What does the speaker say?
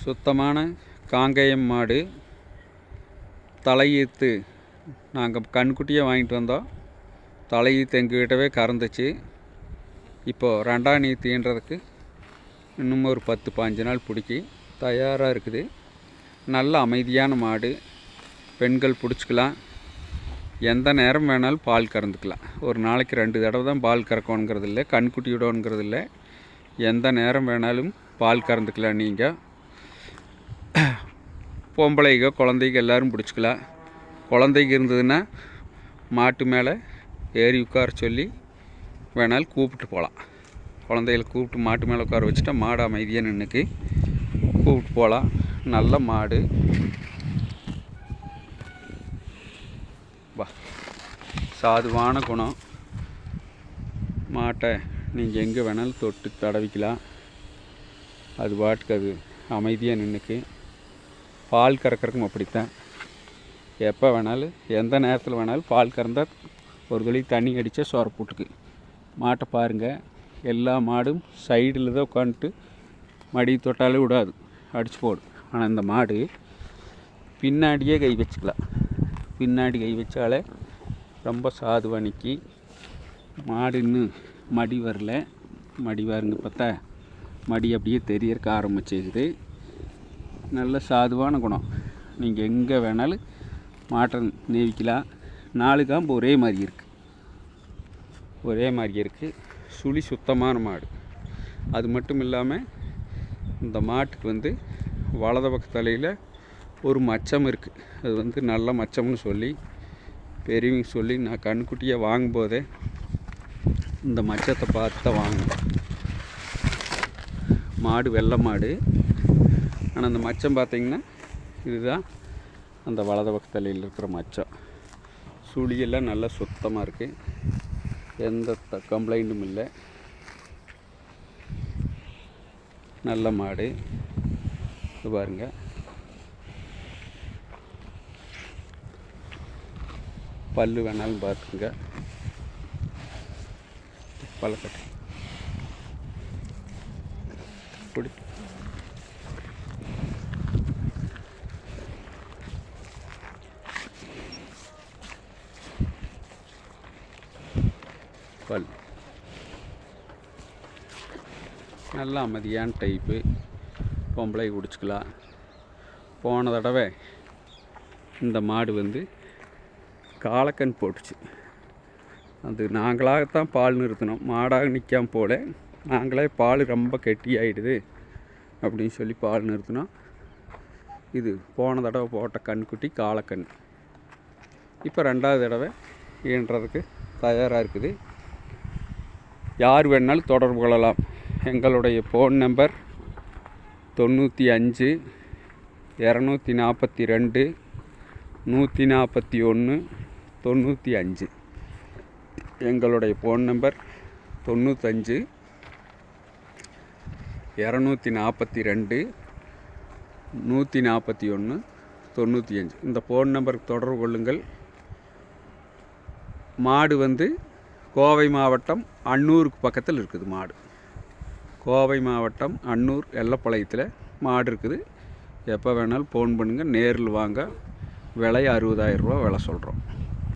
சுத்தமான காங்கேயம் மாடு தலையீத்து. நாங்கள் கண்குட்டியை வாங்கிட்டு வந்தோம். தலையீத்து எங்ககிட்டவே கறந்துச்சு. இப்போது ரெண்டாம் நீத்துன்றதுக்கு இன்னும் ஒரு 10-15 நாள் பிடிக்கி தயாராக இருக்குது. நல்ல அமைதியான மாடு. பெண்கள் பிடிச்சிக்கலாம். எந்த நேரம் வேணாலும் பால் கறந்துக்கலாம். ஒரு நாளைக்கு 2 தடவை தான் பால் கறக்கணுங்கிறது இல்லை, கண்குட்டியோடங்கிறது இல்லை. எந்த நேரம் வேணாலும் பால் கறந்துக்கலாம். நீங்கள் பொம்பளைங்க குழந்தைங்க எல்லோரும் பிடிச்சிக்கலாம். குழந்தைங்க இருந்ததுன்னா மாட்டு மேலே ஏறி உட்கார சொல்லி வேணாலும் கூப்பிட்டு போகலாம். குழந்தைகளை கூப்பிட்டு மாட்டு மேலே உட்கார வச்சுட்டா மாடு அமைதியாக நின்றுக்கு கூப்பிட்டு போகலாம். நல்ல மாடு. சாதுவான குணம். மாட்டை நீங்கள் எங்கே வேணாலும் தொட்டு தடவிக்கலாம். அது பாட்டுக்கு அது அமைதியாக நின்றுக்கு. பால் கறக்கிறதுக்கும் அப்படித்தான். எப்போ வேணாலும் எந்த நேரத்தில் வேணாலும் பால் கறந்தால் ஒரு துளி தண்ணி அடித்தா சொரப்புட்டுக்கு. மாட்டை பாருங்கள். எல்லா மாடும் சைடில் தான் உட்காந்துட்டு மடி தொட்டாலே விடாது, அடிச்சு போடும். ஆனால் இந்த மாடு பின்னாடியே கை வச்சுக்கலாம். பின்னாடி கை வச்சாலே ரொம்ப சாதுவாக நிற்கி. மாடு இன்னும் மடி வரல. மடி வாருங்க, பார்த்தா மடி அப்படியே தெரியறக்க ஆரம்பிச்சிருக்குது. நல்ல சாதுவான குணம். நீங்கள் எங்கே வேணாலும் மாட்டை நேவிக்கலாம். 4 காம்பு ஒரே மாதிரி இருக்குது. சுழி சுத்தமான மாடு. அது மட்டும் இல்லாமல் இந்த மாட்டுக்கு வலது பக்க தலையில் ஒரு மச்சம் இருக்குது. அது நல்ல மச்சம்னு சொல்லி பெரியவங்க சொல்லி நான் கண்குட்டியை வாங்கும்போதே இந்த மச்சத்தை பார்த்து தான் வாங்கினேன். மாடு வெள்ளை மாடு. ஆனால் அந்த மச்சம் பார்த்திங்கன்னா இதுதான் அந்த வலது பக்க தலையில் இருக்கிற மச்சம். சுழியெல்லாம் நல்லா சுத்தமாக இருக்குது. எந்த கம்ப்ளைண்ட்டும் இல்லை. நல்ல மாடு. இது பாருங்க. பல்லு வேணாலும் பார்த்துக்குங்க. பழக்கட்டு பிடி. பல் நல்ல அமைதியான டைப்பு. பொம்பளை குடிச்சிக்கலாம். போன தடவை இந்த மாடு காலக்கண் போட்டுச்சு. அது நாங்களாகத்தான் பால் நிறுத்தினோம். மாடாக நிற்காம போல நாங்களே பால் ரொம்ப கெட்டியாகிடுது அப்படின்னு சொல்லி பால் நிறுத்தினோம். இது போன தடவை போட்ட கண்குட்டி காலக்கண். இப்போ 2வது தடவை ஈன்றதுக்கு தயாராக இருக்குது. யார் வேணாலும் தொடர்பு கொள்ளலாம். எங்களுடைய ஃபோன் நம்பர் 95 242 141 95. எங்களுடைய ஃபோன் நம்பர் 95 242 141 95. இந்த ஃபோன் நம்பருக்கு தொடர்பு கொள்ளுங்கள். மாடு கோவை மாவட்டம் அன்னூருக்கு பக்கத்தில் இருக்குது. மாடு கோவை மாவட்டம் அன்னூர் எல்லப்பாளையத்தில் மாடு இருக்குது. எப்போ வேணாலும் ஃபோன் பண்ணுங்கள். நேரில் வாங்க. விலை 60,000 ரூபா விலை சொல்கிறோம்.